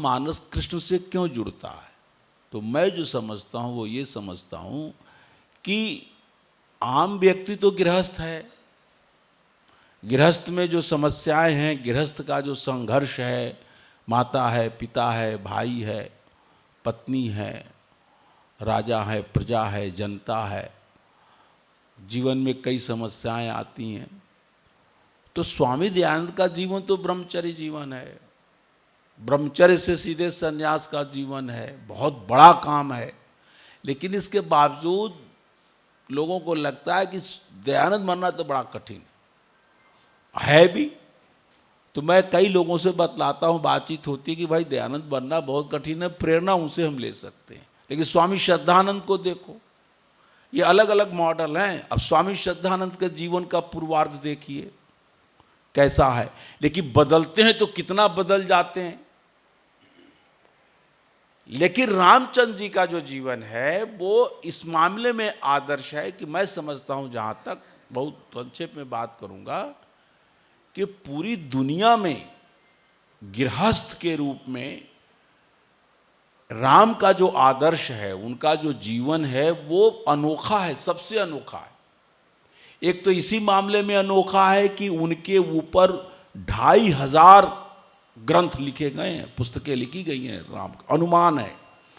मानस कृष्ण से क्यों जुड़ता है? तो मैं जो समझता हूँ वो ये समझता हूँ कि आम व्यक्ति तो गृहस्थ है, गृहस्थ में जो समस्याएं हैं, गृहस्थ का जो संघर्ष है, माता है, पिता है, भाई है, पत्नी है, राजा है, प्रजा है, जनता है, जीवन में कई समस्याएं आती हैं। तो स्वामी दयानंद का जीवन तो ब्रह्मचर्य जीवन है, ब्रह्मचर्य से सीधे संन्यास का जीवन है, बहुत बड़ा काम है। लेकिन इसके बावजूद लोगों को लगता है कि दयानंद बनना तो बड़ा कठिन है भी। तो मैं कई लोगों से बतलाता हूँ, बातचीत होती है कि भाई दयानंद बनना बहुत कठिन है, प्रेरणा उनसे हम ले सकते हैं। लेकिन स्वामी श्रद्धानंद को देखो, ये अलग अलग मॉडल हैं। अब स्वामी श्रद्धानंद के जीवन का पूर्वार्ध देखिए कैसा है, लेकिन बदलते हैं तो कितना बदल जाते हैं। लेकिन रामचंद्र जी का जो जीवन है वो इस मामले में आदर्श है कि मैं समझता हूं, जहां तक बहुत संक्षेप में बात करूंगा, कि पूरी दुनिया में गृहस्थ के रूप में राम का जो आदर्श है, उनका जो जीवन है वो अनोखा है, सबसे अनोखा है। एक तो इसी मामले में अनोखा है कि उनके ऊपर 2500 ग्रंथ लिखे गए हैं, पुस्तकें लिखी गई हैं राम का, अनुमान है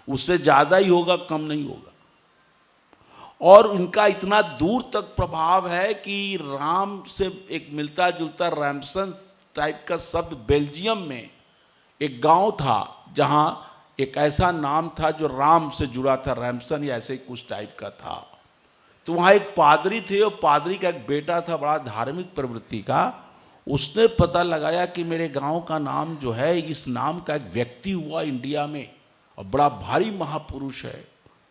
उससे ज़्यादा ही होगा, कम नहीं होगा। और उनका इतना दूर तक प्रभाव है कि राम से एक मिलता जुलता रैमसन टाइप का शब्द बेल्जियम में एक गांव था जहां एक ऐसा नाम था जो राम से जुड़ा था, रैमसन या ऐसे ही कुछ टाइप का था। तो वहाँ एक पादरी थे, और पादरी का एक बेटा था बड़ा धार्मिक प्रवृत्ति का। उसने पता लगाया कि मेरे गांव का नाम जो है, इस नाम का एक व्यक्ति हुआ इंडिया में और बड़ा भारी महापुरुष है,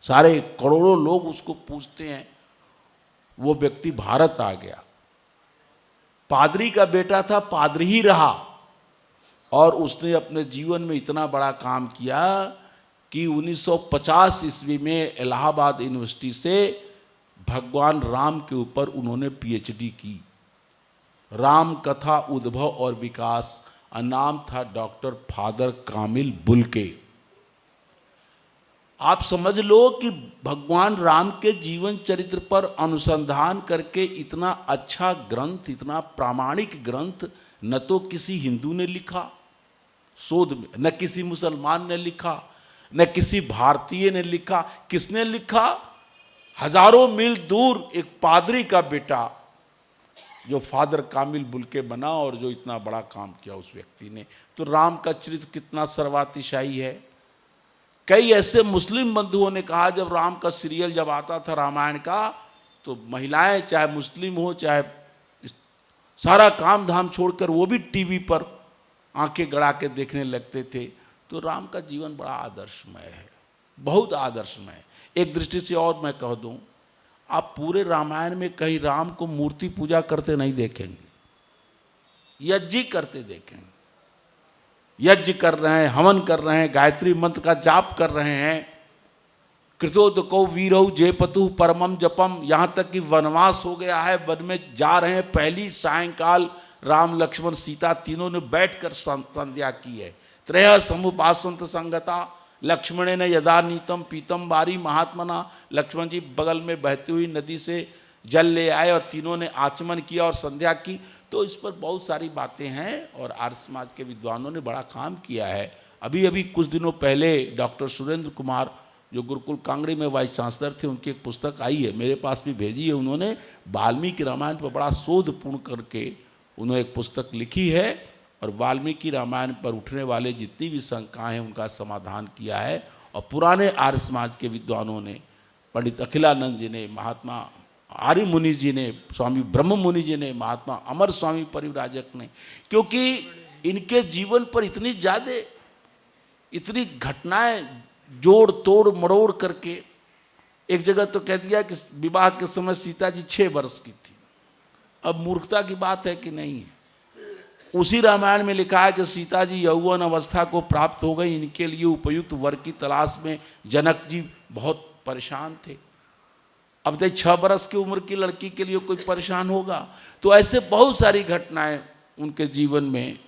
सारे करोड़ों लोग उसको पूछते हैं। वो व्यक्ति भारत आ गया, पादरी का बेटा था, पादरी ही रहा, और उसने अपने जीवन में इतना बड़ा काम किया कि 1950 ईस्वी में इलाहाबाद यूनिवर्सिटी से भगवान राम के ऊपर उन्होंने पीएचडी की। राम कथा उद्भव और विकास, नाम था डॉक्टर फादर कामिल बुल्के। आप समझ लो कि भगवान राम के जीवन चरित्र पर अनुसंधान करके इतना अच्छा ग्रंथ, इतना प्रामाणिक ग्रंथ न तो किसी हिंदू ने लिखा शोध में, न किसी मुसलमान ने लिखा, न किसी भारतीय ने लिखा। किसने लिखा? हजारों मील दूर एक पादरी का बेटा जो फादर कामिल बुल्के बना, और जो इतना बड़ा काम किया उस व्यक्ति ने। तो राम का चरित्र कितना सर्वातिशायी है। कई ऐसे मुस्लिम बंधुओं ने कहा, जब राम का सीरियल जब आता था रामायण का, तो महिलाएं चाहे मुस्लिम हो चाहे सारा काम धाम छोड़कर वो भी टीवी पर आंखें गड़ा के देखने लगते थे। तो राम का जीवन बड़ा आदर्शमय है, बहुत आदर्शमय। एक दृष्टि से और मैं कह दूं, आप पूरे रामायण में कहीं राम को मूर्ति पूजा करते नहीं देखेंगे, यज्ञ करते देखेंगे। यज्ञ कर रहे हैं, हवन कर रहे हैं, गायत्री मंत्र का जाप कर रहे हैं। कृतोदको वीरौ जयपतु परमम जपम, यहाँ तक कि वनवास हो गया है, वन में जा रहे हैं, पहली सायंकाल राम लक्ष्मण सीता तीनों ने बैठकर संध्या की है। त्रय समुपासंत संगता लक्ष्मणे ने यदा नीतम पीतम बारी महात्मना। लक्ष्मण जी बगल में बहती हुई नदी से जल ले आए और तीनों ने आचमन किया और संध्या की। तो इस पर बहुत सारी बातें हैं और आर्य समाज के विद्वानों ने बड़ा काम किया है। अभी अभी कुछ दिनों पहले डॉक्टर सुरेंद्र कुमार जो गुरुकुल कांगड़ी में वाइस चांसलर थे, उनकी एक पुस्तक आई है, मेरे पास भी भेजी है। उन्होंने वाल्मीकि रामायण पर बड़ा शोध पूर्ण करके उन्होंने एक पुस्तक लिखी है और वाल्मीकि रामायण पर उठने वाले जितनी भी शंकाएं हैं उनका समाधान किया है। और पुराने आर्य समाज के विद्वानों ने, पंडित अखिलानंद जी ने, महात्मा आर्य मुनि जी ने, स्वामी ब्रह्म मुनि जी ने, महात्मा अमर स्वामी परिव्राजक ने, क्योंकि इनके जीवन पर इतनी ज़्यादा इतनी घटनाएं जोड़ तोड़ मरोड़ करके, एक जगह तो कह दिया कि विवाह के समय सीता जी 6 वर्ष की थी। अब मूर्खता की बात है कि नहीं है? उसी रामायण में लिखा है कि सीता जी यौवन अवस्था को प्राप्त हो गई, इनके लिए उपयुक्त वर की तलाश में जनक जी बहुत परेशान थे। अब तक 6 बरस की उम्र की लड़की के लिए कोई परेशान होगा? तो ऐसे बहुत सारी घटनाएं उनके जीवन में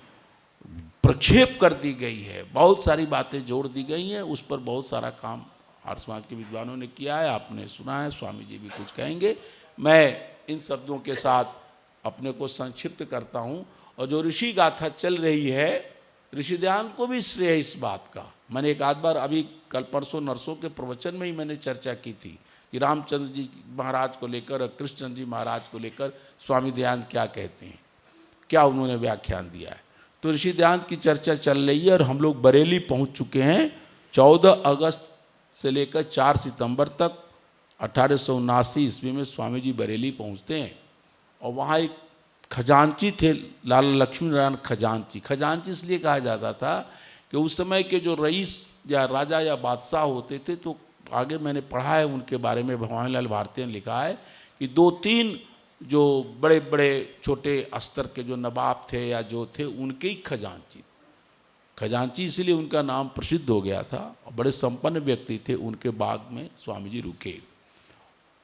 प्रक्षेप कर दी गई है, बहुत सारी बातें जोड़ दी गई हैं। उस पर बहुत सारा काम आर्य समाज के विद्वानों ने किया है, आपने सुना है, स्वामी जी भी कुछ कहेंगे। मैं इन शब्दों के साथ अपने को संक्षिप्त करता हूँ। और जो ऋषि गाथा चल रही है, ऋषि ध्यान को भी श्रेय है इस बात का। मैंने एक आध बार अभी कल परसों नरसों के प्रवचन में ही मैंने चर्चा की थी कि रामचंद्र जी महाराज को लेकर और कृष्ण जी महाराज को लेकर स्वामी दयानंद क्या कहते हैं, क्या उन्होंने व्याख्यान दिया है। तो ऋषि दयानंद की चर्चा चल रही है और हम लोग बरेली पहुंच चुके हैं। 14 अगस्त से लेकर 4 सितंबर तक 1879 ईस्वी में स्वामी जी बरेली पहुंचते हैं। और वहाँ एक खजांची थे, लाला लक्ष्मी नारायण खजांची। खजांची इसलिए कहा जाता था कि उस समय के जो रईस या राजा या बादशाह होते थे, तो आगे मैंने पढ़ा है उनके बारे में, भवानी लाल भारती ने लिखा है कि 2-3 जो बड़े बड़े छोटे स्तर के जो नवाब थे या जो थे, उनके ही खजांची। खजांची इसलिए उनका नाम प्रसिद्ध हो गया था। और बड़े संपन्न व्यक्ति थे, उनके बाग में स्वामी जी रुके।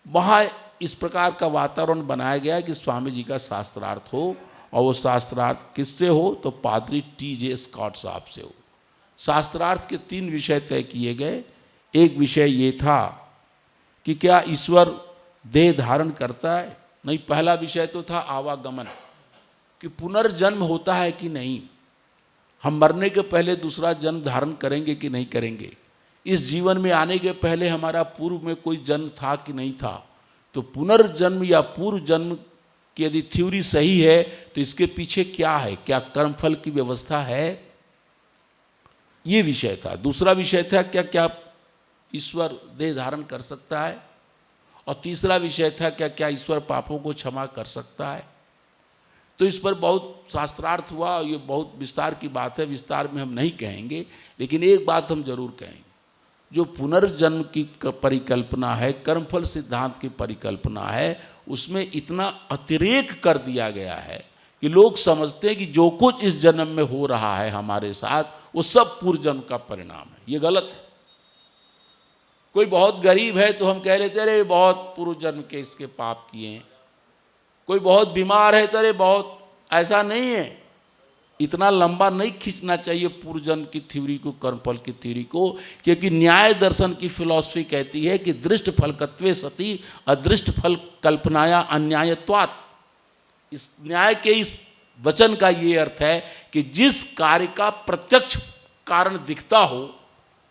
वहाँ इस प्रकार का वातावरण बनाया गया है कि स्वामी जी का शास्त्रार्थ हो, और वो शास्त्रार्थ किससे हो, तो पादरी T.J. स्कॉट साहब से हो। शास्त्रार्थ के 3 विषय तय किए गए। एक विषय ये था कि क्या ईश्वर देह धारण करता है, नहीं। पहला विषय तो था आवागमन, कि पुनर्जन्म होता है कि नहीं, हम मरने के पहले दूसरा जन्म धारण करेंगे कि नहीं करेंगे, इस जीवन में आने के पहले हमारा पूर्व में कोई जन्म था कि नहीं था। तो पुनर्जन्म या पूर्व जन्म की यदि थ्योरी सही है तो इसके पीछे क्या है, क्या कर्मफल की व्यवस्था है, ये विषय था। दूसरा विषय था क्या क्या ईश्वर देह धारण कर सकता है, और तीसरा विषय था क्या क्या ईश्वर पापों को क्षमा कर सकता है। तो इस पर बहुत शास्त्रार्थ हुआ। ये बहुत विस्तार की बात है, विस्तार में हम नहीं कहेंगे, लेकिन एक बात हम जरूर कहेंगे, जो पुनर्जन्म की परिकल्पना है, कर्मफल सिद्धांत की परिकल्पना है, उसमें इतना अतिरेक कर दिया गया है कि लोग समझते हैं कि जो कुछ इस जन्म में हो रहा है हमारे साथ, वो सब पूर्व जन्म का परिणाम है। ये गलत है। कोई बहुत गरीब है तो हम कह लेते अरे बहुत पूर्व जन्म के इसके पाप किए हैं। कोई बहुत बीमार है तो अरे बहुत, ऐसा नहीं है। इतना लंबा नहीं खींचना चाहिए पूर्व जन्म की थ्योरी को, कर्मफल की थ्योरी को, क्योंकि न्याय दर्शन की फिलॉसफी कहती है कि दृष्ट फलकत्वे सती अदृष्ट फल कल्पनाया अन्यायत्वात्। इस न्याय के इस वचन का ये अर्थ है कि जिस कार्य का प्रत्यक्ष कारण दिखता हो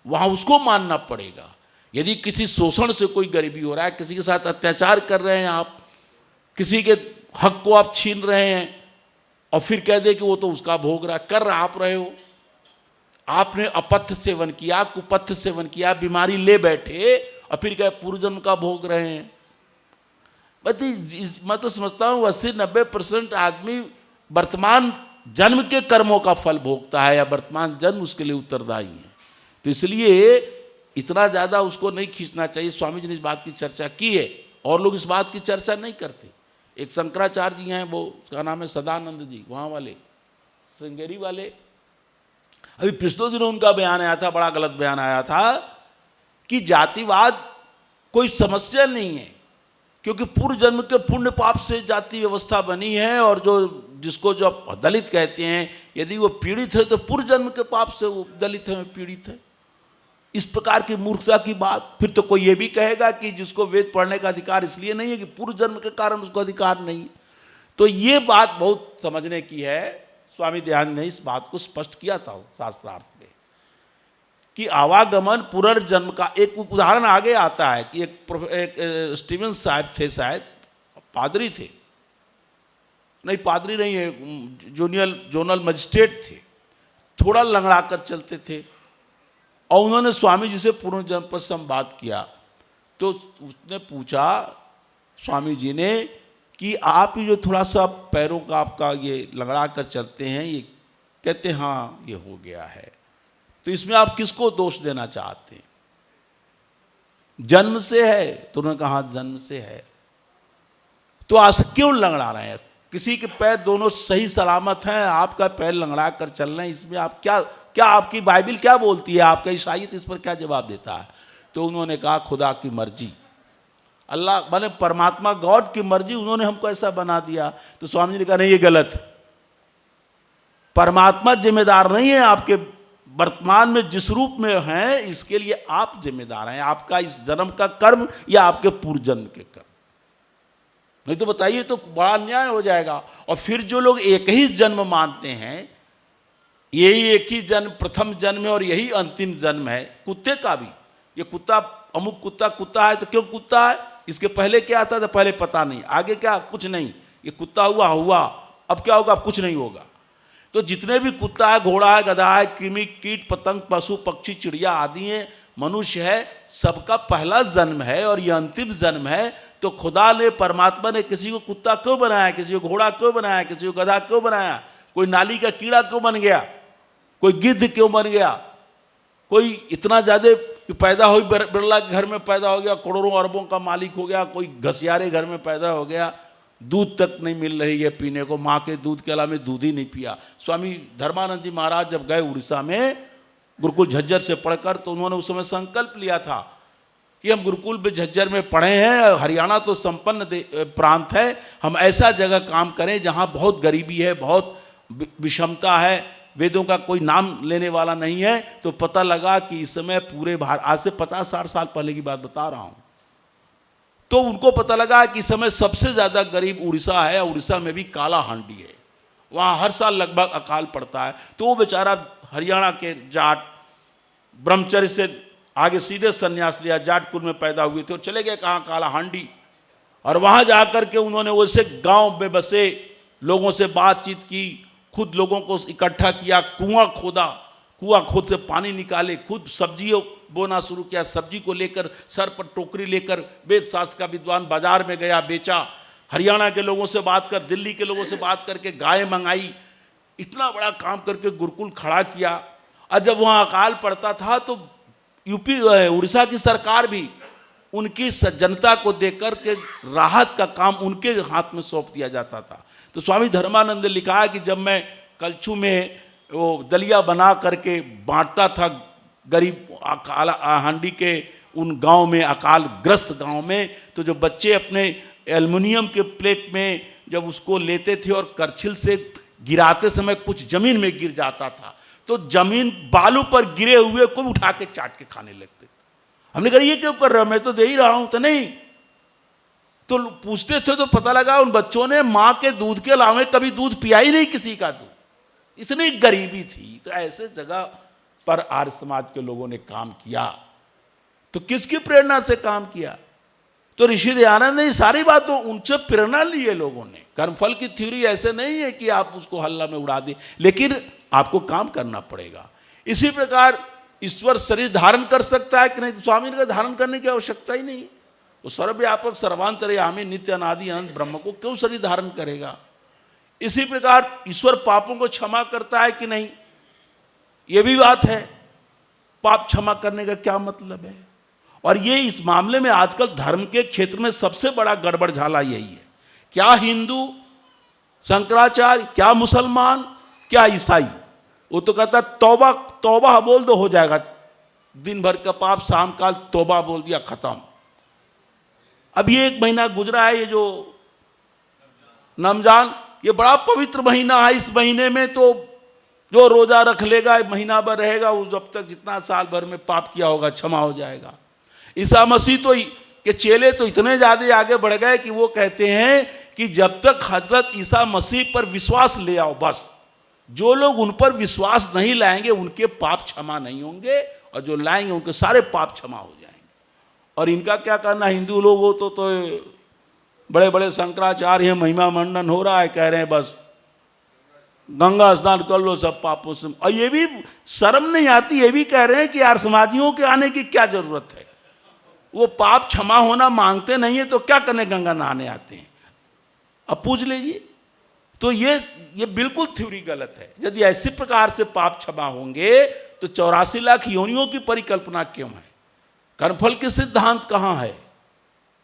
वहाँ उसको मानना पड़ेगा। यदि किसी शोषण से कोई गरीबी हो रहा है, किसी के साथ अत्याचार कर रहे हैं आप, किसी के हक को आप छीन रहे हैं, और फिर कह दे कि वो तो उसका भोग रहा, कर रहा आप रहे हो। आपने अपथ्य सेवन किया, कुपथ्य सेवन किया, बीमारी ले बैठे, और फिर कहे पूर्वजन्म का भोग रहे हैं। मैं तो समझता हूँ 80-90% आदमी वर्तमान जन्म के कर्मों का फल भोगता है, या वर्तमान जन्म उसके लिए उत्तरदायी है। तो इसलिए इतना ज़्यादा उसको नहीं खींचना चाहिए। स्वामी जी ने इस बात की चर्चा की है, और लोग इस बात की चर्चा नहीं करते। एक शंकराचार्य जी हैं, वो उसका नाम है सदानंद जी, वहाँ वाले श्रृंगेरी वाले। अभी पिछले दिनों उनका बयान आया था, बड़ा गलत बयान आया था कि जातिवाद कोई समस्या नहीं है, क्योंकि पूर्व जन्म के पुण्य पाप से जाति व्यवस्था बनी है। और जो जिसको जो दलित कहते हैं, यदि वो पीड़ित है तो पूर्व जन्म के पाप से वो दलित है, पीड़ित है। इस प्रकार की मूर्खता की बात। फिर तो कोई ये भी कहेगा कि जिसको वेद पढ़ने का अधिकार इसलिए नहीं है कि पूर्व जन्म के कारण उसको अधिकार नहीं है। तो ये बात बहुत समझने की है। स्वामी दयानंद ने इस बात को स्पष्ट किया था शास्त्रार्थ में कि आवागमन पुनर्जन्म का एक उदाहरण आगे आता है कि एक स्टीवन साहब थे, शायद पादरी थे, नहीं पादरी नहीं है, जोनल मजिस्ट्रेट थे, थोड़ा लंगड़ा कर चलते थे। और उन्होंने स्वामी जी से पुनर्जन्म पर संवाद किया। तो उसने पूछा स्वामी जी ने कि आप ये जो थोड़ा सा पैरों का आपका ये लंगड़ा कर चलते हैं, ये कहते हाँ ये हो गया है, तो इसमें आप किसको दोष देना चाहते हैं? जन्म से है? तो उन्होंने कहा जन्म से है। तो आज क्यों लंगड़ा रहे हैं? किसी के पैर दोनों सही सलामत हैं, आपका पैर लंगड़ा कर चल रहे हैं, इसमें आप क्या आपकी बाइबिल क्या बोलती है, आपका ईसाईयत इस पर क्या जवाब देता है? तो उन्होंने कहा खुदा की मर्जी, अल्लाह माने परमात्मा गॉड की मर्जी, उन्होंने हमको ऐसा बना दिया। तो स्वामी जी ने कहा नहीं ये गलत है, परमात्मा जिम्मेदार नहीं है आपके वर्तमान में जिस रूप में हैं, इसके लिए आप जिम्मेदार हैं, आपका इस जन्म का कर्म या आपके पूर्व जन्म के कर्म। नहीं तो बताइए, तो बड़ा अन्याय हो जाएगा। और फिर जो लोग एक ही जन्म मानते हैं, यही एक ही जन्म प्रथम जन्म है और यही अंतिम जन्म है, कुत्ते का भी, ये कुत्ता अमुक कुत्ता कुत्ता है तो क्यों कुत्ता है, इसके पहले क्या था तो पहले पता नहीं, आगे क्या कुछ नहीं, ये कुत्ता हुआ हुआ, अब क्या होगा, अब कुछ नहीं होगा। तो जितने भी कुत्ता है, घोड़ा है, गधा है, कृमि कीट पतंग पशु पक्षी चिड़िया आदि हैं, मनुष्य है, सबका पहला जन्म है और ये अंतिम जन्म है। तो खुदा ने, परमात्मा ने किसी को कुत्ता क्यों बनाया, किसी को घोड़ा क्यों बनाया, किसी को गधा क्यों बनाया, कोई नाली का कीड़ा क्यों बन गया, कोई गिद्ध क्यों बन गया, कोई इतना ज़्यादा पैदा हुई, बिरला के घर में पैदा हो गया, करोड़ों अरबों का मालिक हो गया, कोई घसियारे घर में पैदा हो गया, दूध तक नहीं मिल रही है पीने को, माँ के दूध के अलावा दूध ही नहीं पिया। स्वामी धर्मानंद जी महाराज जब गए उड़ीसा में गुरुकुल झज्जर से पढ़कर, तो उन्होंने उस समय संकल्प लिया था कि हम गुरुकुल में झज्जर में पढ़े हैं, हरियाणा तो संपन्न प्रांत है, हम ऐसा जगह काम करें जहाँ बहुत गरीबी है, बहुत विषमता है, वेदों का कोई नाम लेने वाला नहीं है। तो पता लगा कि इस समय पूरे भारत, आज से 50-60 साल पहले की बात बता रहा हूँ, तो उनको पता लगा कि इस समय सबसे ज़्यादा गरीब उड़ीसा है, उड़ीसा में भी काला हांडी है, वहाँ हर साल लगभग अकाल पड़ता है। तो वो बेचारा हरियाणा के जाट, ब्रह्मचर्य से आगे सीधे संन्यास लिया, जाट कुल में पैदा हुए थे और चले गए कहाँ, काला हांडी। और वहाँ जा कर के उन्होंने वैसे गांव में बसे लोगों से बातचीत की, खुद लोगों को इकट्ठा किया, कुआं खोदा, कुआं खोद से पानी निकाले, खुद सब्जियों बोना शुरू किया, सब्जी को लेकर सर पर टोकरी लेकर वेद शास्त्र का विद्वान बाजार में गया, बेचा, हरियाणा के लोगों से बात कर, दिल्ली के लोगों से बात करके गाय मंगाई, इतना बड़ा काम करके गुरुकुल खड़ा किया। और जब वहाँ अकाल पड़ता था तो यूपी उड़ीसा की सरकार भी उनकी जनता को देकर के राहत का काम उनके हाथ में सौंप दिया जाता था। तो स्वामी धर्मानंद ने लिखा है कि जब मैं कलछू में वो दलिया बना करके बांटता था गरीब अकाल हांडी के उन गांव में, अकाल ग्रस्त गांव में, तो जो बच्चे अपने एल्युमिनियम के प्लेट में जब उसको लेते थे और करछिल से गिराते समय कुछ जमीन में गिर जाता था, तो जमीन बालू पर गिरे हुए को उठा के चाट के खाने लगते। हमने कहा ये क्यों कर रहे हो, मैं तो दे ही रहा हूं। तो नहीं, तो पूछते थे तो पता लगा उन बच्चों ने माँ के दूध के अलावा कभी दूध पिया ही नहीं किसी का दूध, इतनी गरीबी थी। तो ऐसे जगह पर आर्य समाज के लोगों ने काम किया। तो किसकी प्रेरणा से काम किया, तो ऋषि दयानंद ने सारी बातों उनसे प्रेरणा ली है लोगों ने। कर्मफल की थ्योरी ऐसे नहीं है कि आप उसको हल्ला में उड़ा दें, लेकिन आपको काम करना पड़ेगा। इसी प्रकार ईश्वर शरीर धारण कर सकता है कि नहीं, तो स्वामी का धारण करने की आवश्यकता ही नहीं। वो सर्वव्यापक सर्वांतर्यामी नित्य अनादि अनंत ब्रह्म को क्यों शरीर धारण करेगा। इसी प्रकार ईश्वर पापों को क्षमा करता है कि नहीं, ये भी बात है। पाप क्षमा करने का क्या मतलब है। और ये इस मामले में आजकल धर्म के क्षेत्र में सबसे बड़ा गड़बड़ झाला यही है। क्या हिंदू, शंकराचार्य, क्या मुसलमान, क्या ईसाई, वो तो कहता तौबा तौबा बोल दो हो जाएगा, दिन भर का पाप शाम काल तौबा बोल दिया खत्म। अब ये 1 महीना गुजरा है, ये जो रमजान, ये बड़ा पवित्र महीना है। इस महीने में तो जो रोजा रख लेगा, महीना भर रहेगा, वो जब तक जितना साल भर में पाप किया होगा क्षमा हो जाएगा। ईसा मसीह तो के चेले तो इतने ज़्यादा आगे बढ़ गए कि वो कहते हैं कि जब तक हजरत ईसा मसीह पर विश्वास ले आओ, बस जो लोग उन पर विश्वास नहीं लाएंगे उनके पाप क्षमा नहीं होंगे, और जो लाएंगे उनके सारे पाप क्षमा हो जाएंगे। और इनका क्या करना, हिंदू लोग हो तो बड़े बड़े शंकराचार्य हैं, महिमा मंडन हो रहा है, कह रहे हैं बस गंगा स्नान कर लो सब पापों से। और ये भी शर्म नहीं आती, ये भी कह रहे हैं कि यार समाजियों के आने की क्या जरूरत है, वो पाप क्षमा होना मांगते नहीं है तो क्या करने गंगा नहाने आते हैं। अब पूछ लीजिए, तो ये बिल्कुल थ्योरी गलत है। यदि ऐसी प्रकार से पाप क्षमा होंगे तो 84 लाख योनियों की परिकल्पना क्यों है, कर्मफल के सिद्धांत कहाँ है।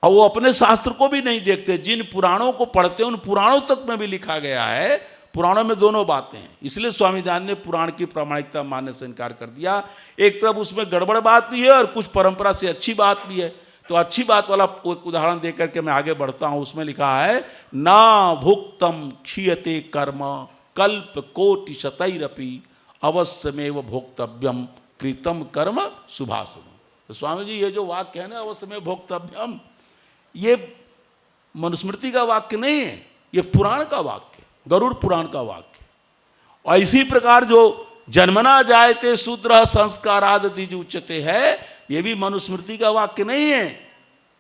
और वो अपने शास्त्र को भी नहीं देखते, जिन पुराणों को पढ़ते हैं उन पुराणों तक में भी लिखा गया है, पुराणों में दोनों बातें हैं। इसलिए स्वामी दयानंद ने पुराण की प्रामाणिकता मानने से इनकार कर दिया। एक तरफ उसमें गड़बड़ बात भी है और कुछ परंपरा से अच्छी बात भी है। तो अच्छी बात वाला एक उदाहरण देकर के मैं आगे बढ़ता हूं। उसमें लिखा है ना भुक्तम क्षीयते कर्म कल्प कोटि शतैरपि अवश्यमेव भोक्तव्यम कृतम कर्म शुभाशुभ। तो स्वामी जी ये जो वाक्य है ना, अवश्यमेव भोक्तव्यम, ये मनुस्मृति का वाक्य नहीं है, ये पुराण का वाक्य, गरुड़ पुराण का वाक्य। और इसी प्रकार जो जन्मना जायते शूद्र संस्काराद द्विज उच्यते है, ये भी मनुस्मृति का वाक्य नहीं है,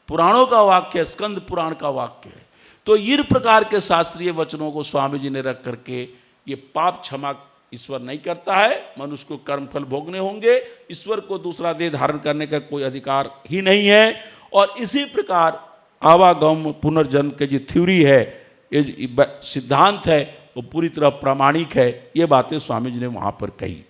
पुराणों का वाक्य है, स्कंद पुराण का वाक्य है। तो इन प्रकार के शास्त्रीय वचनों को स्वामी जी ने रख करके, ये पाप क्षमा ईश्वर नहीं करता है, मनुष्य को कर्मफल भोगने होंगे, ईश्वर को दूसरा देह धारण करने का कोई अधिकार ही नहीं है। और इसी प्रकार आवागम पुनर्जन्म के जो थ्योरी है, ये सिद्धांत है, वो पूरी तरह प्रामाणिक है। ये बातें स्वामी जी ने वहाँ पर कही।